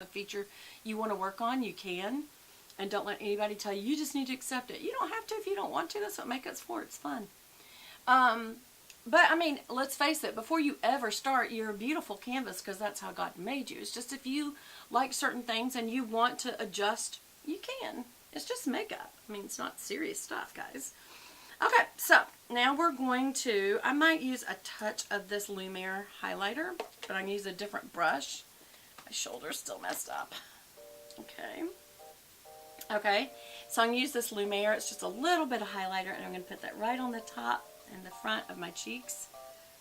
a feature you want to work on, you can. And don't let anybody tell you, you just need to accept it. You don't have to if you don't want to. That's what Makeup's for. It's fun. But, I mean, let's face it. Before you ever start, you're a beautiful canvas because that's how God made you. It's just if you like certain things and you want to adjust, you can. It's just makeup. I mean, it's not serious stuff, guys. Okay, so now we're going to, I might use a touch of this Lumiere highlighter, but I'm going to use a different brush. My shoulder's still messed up. Okay. Okay, so I'm going to use this Lumiere. It's just a little bit of highlighter, and I'm going to put that right on the top and the front of my cheeks.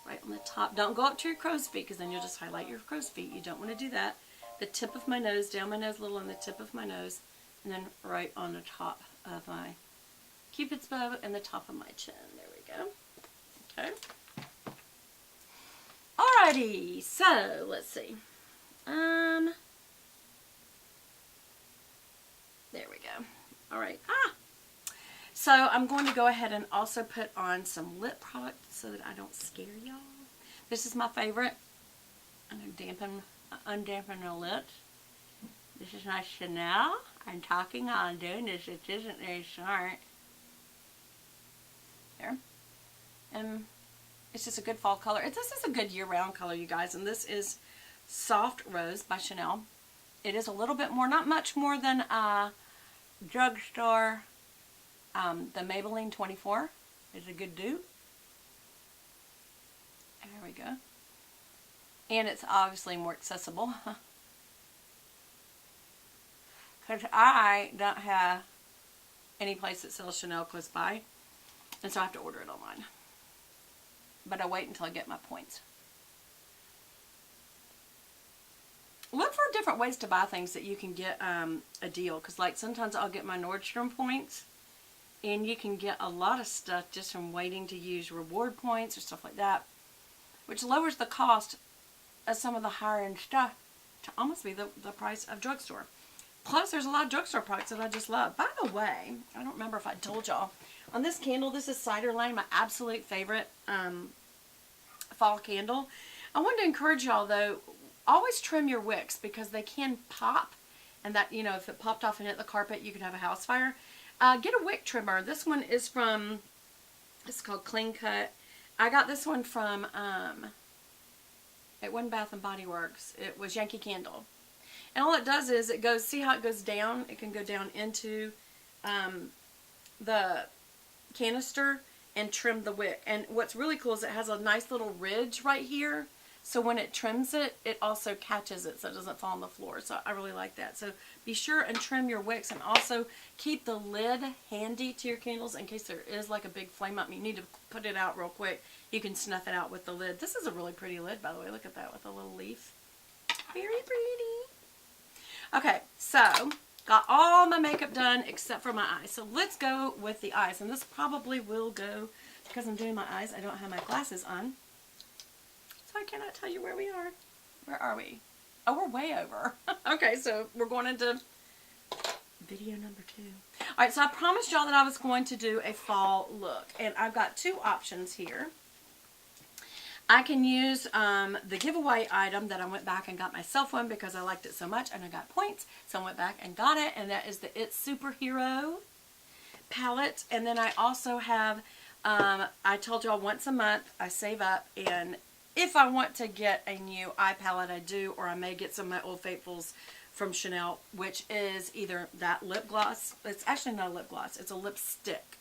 Right on the top. Don't go up to your crow's feet, because then you'll just highlight your crow's feet. You don't want to do that. The tip of my nose, down my nose a little on the tip of my nose, and then right on the top of my Cupid's bow and the top of my chin. There we go. Okay. Alrighty, so let's see. There we go. Alright. So I'm going to go ahead and also put on some lip product so that I don't scare y'all. This is my favorite. I'm going to undampen the lips. This is my Chanel. I'm talking while I'm doing this. It isn't very smart. There. And it's just a good fall color. This is a good year-round color, you guys. And this is Soft Rose by Chanel. It is a little bit more, not much more than drugstore. The Maybelline 24 is a good dupe. There we go. And it's obviously more accessible. Because I don't have any place that sells Chanel close by. And so I have to order it online. But I wait until I get my points. Look for different ways to buy things that you can get a deal. Because like sometimes I'll get my Nordstrom points. And you can get a lot of stuff just from waiting to use reward points or stuff like that. Which lowers the cost of some of the higher end stuff to almost be the price of drugstore. Plus there's a lot of drugstore products that I just love. By the way, I don't remember if I told y'all. On this candle, this is Cider Lane, my absolute favorite fall candle. I wanted to encourage y'all though, always trim your wicks because they can pop. And that, you know, if it popped off and hit the carpet, you could have a house fire. Get a wick trimmer. This one is from, it's called Clean Cut. I got this one from, it wasn't Bath and Body Works. It was Yankee Candle. And all it does is it goes, see how it goes down? It can go down into the canister and trim the wick. And what's really cool is it has a nice little ridge right here. So when it trims it, it also catches it so it doesn't fall on the floor. So I really like that. So be sure and trim your wicks and also keep the lid handy to your candles in case there is like a big flame up and you need to put it out real quick. You can snuff it out with the lid. This is a really pretty lid, by the way. Look at that with a little leaf. Very pretty. Okay, so got all my makeup done except for my eyes. So let's go with the eyes. And this probably will go, because I'm doing my eyes, I don't have my glasses on. So I cannot tell you where we are. Where are we? Oh, we're way over. Okay, so we're going into video number 2. Alright, so I promised y'all that I was going to do a fall look. And I've got 2 options here. I can use the giveaway item that I went back and got myself one because I liked it so much and I got points. So I went back and got it, and that is the It's Superhero palette. And then I also have, I told y'all once a month I save up, and if I want to get a new eye palette I do, or I may get some of my Old Faithfuls from Chanel, which is either that lip gloss. It's actually not a lip gloss, it's a lipstick.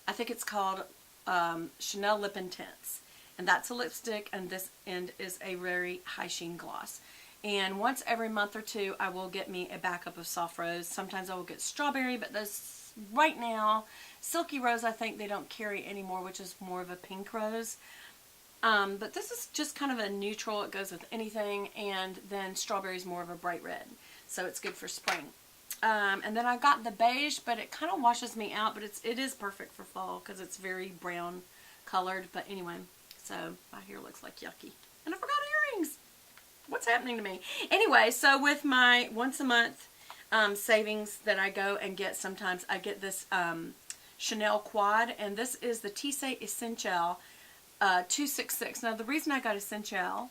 I think it's called Chanel Lip Intense. And that's a lipstick, and this end is a very high sheen gloss. And once every month or 2, I will get me a backup of Soft Rose. Sometimes I will get Strawberry, but this right now, Silky Rose I think they don't carry anymore, which is more of a pink rose. But this is just kind of a neutral. It goes with anything. And then Strawberry is more of a bright red. So it's good for spring. And then I got the beige, but it kind of washes me out. But it is perfect for fall because it's very brown colored. But anyway. So my hair looks like yucky. And I forgot earrings. What's happening to me? Anyway, so with my once a month savings that I go and get, sometimes I get this Chanel Quad. And this is the Tissé Essential 266. Now the reason I got Essential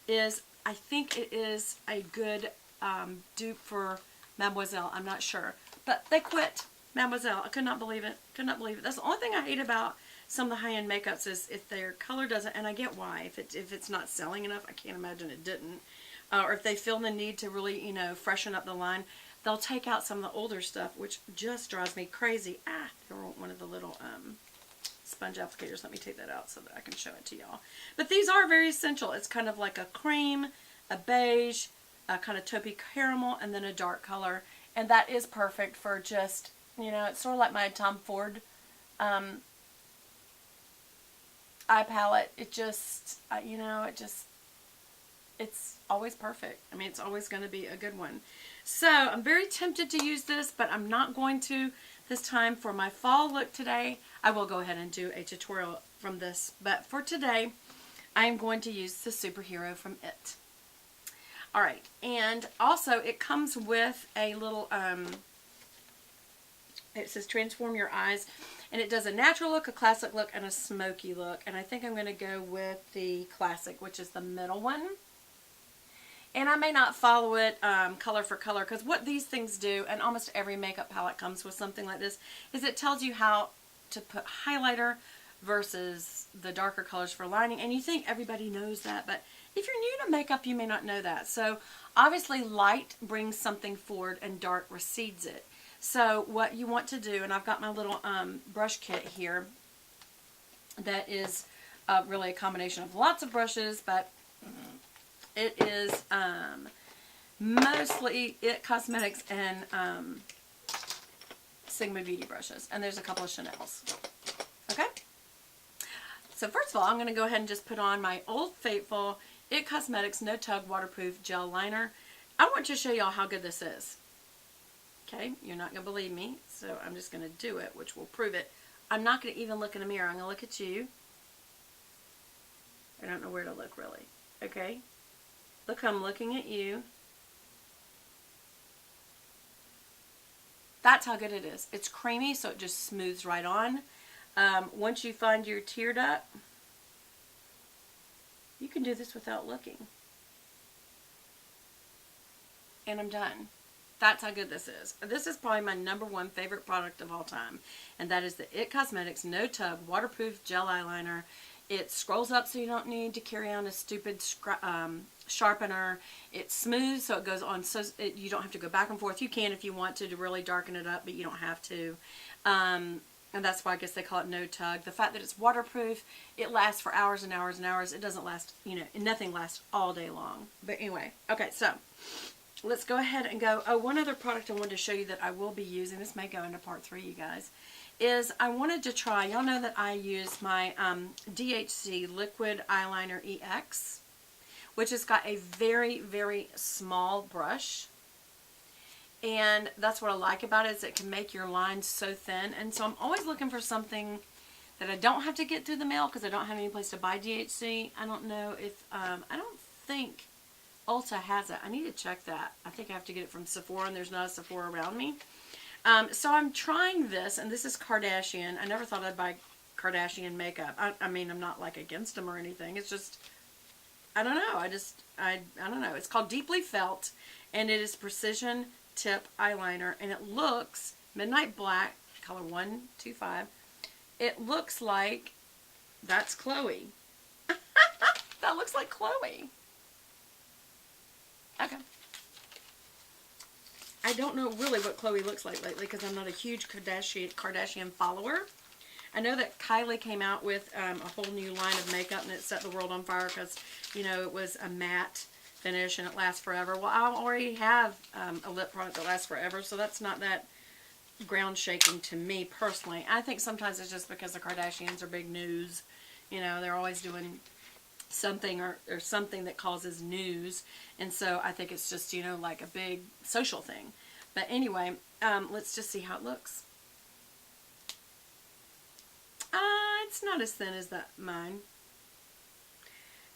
is I think it is a good dupe for Mademoiselle. I'm not sure. But they quit Mademoiselle. I could not believe it. Could not believe it. That's the only thing I hate about some of the high-end makeups is if their color doesn't, and I get why. If it's not selling enough, I can't imagine it didn't. Or if they feel the need to really, you know, freshen up the line, they'll take out some of the older stuff, which just drives me crazy. There were one of the little sponge applicators. Let me take that out so that I can show it to y'all. But these are very essential. It's kind of like a cream, a beige, a kind of taupey caramel, and then a dark color. And that is perfect for just, you know, it's sort of like my Tom Ford eye palette. It just, you know, it's always perfect. I mean, it's always going to be a good one. So I'm very tempted to use this, but I'm not going to this time. For my fall look today, I will go ahead and do a tutorial from this. But for today, I am going to use the Superhero from It. Alright, and also it comes with a little, it says transform your eyes, and it does a natural look, a classic look, and a smoky look. And I think I'm going to go with the classic, which is the middle one. And I may not follow it color for color, because what these things do, and almost every makeup palette comes with something like this, is it tells you how to put highlighter versus the darker colors for lining. And you think everybody knows that, but if you're new to makeup, you may not know that. So obviously light brings something forward and dark recedes it. So what you want to do, and I've got my little brush kit here that is really a combination of lots of brushes, but it is mostly It Cosmetics and Sigma Beauty brushes. And there's a couple of Chanel's. Okay? So first of all, I'm going to go ahead and just put on my Old Faithful It Cosmetics No Tug Waterproof Gel Liner. I want to show y'all how good this is. Okay? You're not going to believe me, so I'm just going to do it, which will prove it. I'm not going to even look in the mirror. I'm going to look at you. I don't know where to look, really. Okay? Look, I'm looking at you. That's how good it is. It's creamy, so it just smooths right on. Once you find your tear duct, you can do this without looking. And I'm done. That's how good this is. This is probably my #1 favorite product of all time. And that is the It Cosmetics No Tug Waterproof Gel Eyeliner. It scrolls up so you don't need to carry on a stupid sharpener. It's smooth so it goes on, so you don't have to go back and forth. You can if you want to really darken it up, but you don't have to. And that's why I guess they call it No Tug. The fact that it's waterproof, it lasts for hours and hours and hours. It doesn't last, you know, nothing lasts all day long. But anyway, okay, so let's go ahead and go. Oh, one other product I wanted to show you that I will be using, this may go into part 3, you guys, is I wanted to try, y'all know that I use my DHC Liquid Eyeliner EX, which has got a very, very small brush. And that's what I like about it, is it can make your lines so thin. And so I'm always looking for something that I don't have to get through the mail, because I don't have any place to buy DHC. I don't know if, I don't think Ulta has it. I need to check that. I think I have to get it from Sephora, and there's not a Sephora around me. So I'm trying this, and this is Kardashian. I never thought I'd buy Kardashian makeup. I mean, I'm not like against them or anything. It's just, I don't know. I don't know. It's called Deeply Felt, and it is Precision Tip Eyeliner, and it looks Midnight Black, color 125. It looks like, that's Chloe. That looks like Chloe. Okay. I don't know really what Chloe looks like lately, because I'm not a huge Kardashian follower. I know that Kylie came out with a whole new line of makeup, and it set the world on fire because, you know, it was a matte finish and it lasts forever. Well, I already have a lip product that lasts forever, so that's not that ground shaking to me personally. I think sometimes it's just because the Kardashians are big news. You know, they're always doing something or something that causes news, and so I think it's just, you know, like a big social thing. But anyway, let's just see how it looks. It's not as thin as that mine.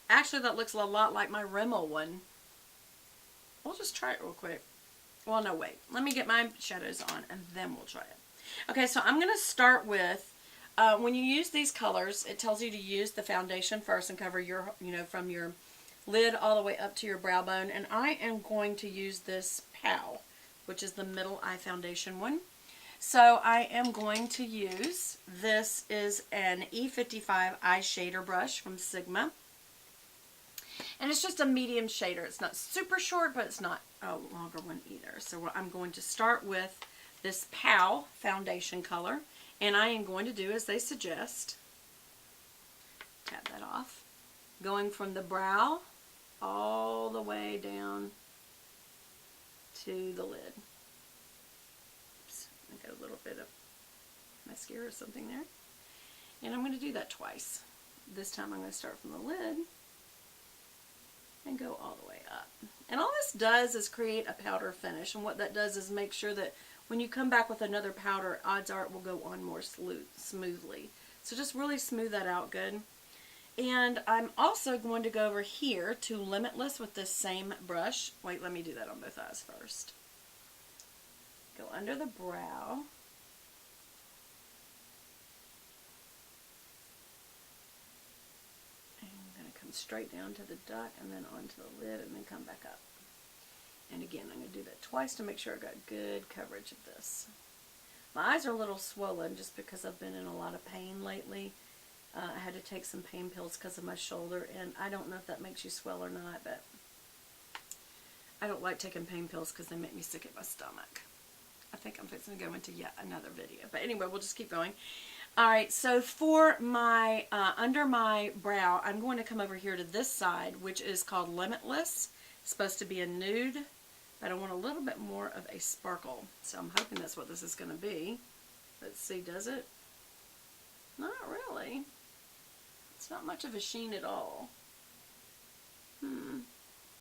Actually, that looks a lot like my Rimmel one. We'll just try it real quick. Well, no, wait. Let me get my shadows on, and then we'll try it. Okay, so I'm going to start with, when you use these colors, it tells you to use the foundation first and cover your, you know, from your lid all the way up to your brow bone. And I am going to use this POW, which is the Middle Eye Foundation one. So I am going to use, this is an E55 eye shader brush from Sigma. And it's just a medium shader. It's not super short, but it's not a longer one either. So I'm going to start with this POW foundation color. And I am going to do as they suggest. Tap that off. Going from the brow all the way down to the lid. Oops, I got a little bit of mascara or something there. And I'm going to do that twice. This time I'm going to start from the lid and go all the way up. And all this does is create a powder finish, and what that does is make sure that when you come back with another powder, odds are it will go on more smoothly. So just really smooth that out good. And I'm also going to go over here to Limitless with this same brush. Wait, let me do that on both eyes first. Go under the brow. Straight down to the duck and then onto the lid and then come back up. And again, I'm going to do that twice to make sure I got good coverage of this. My eyes are a little swollen just because I've been in a lot of pain lately. I had to take some pain pills because of my shoulder, and I don't know if that makes you swell or not, but I don't like taking pain pills because they make me sick at my stomach. I think I'm fixing to go into yet another video. But anyway, we'll just keep going. Alright, so for my, under my brow, I'm going to come over here to this side, which is called Limitless. It's supposed to be a nude, but I want a little bit more of a sparkle. So I'm hoping that's what this is going to be. Let's see, does it? Not really. It's not much of a sheen at all.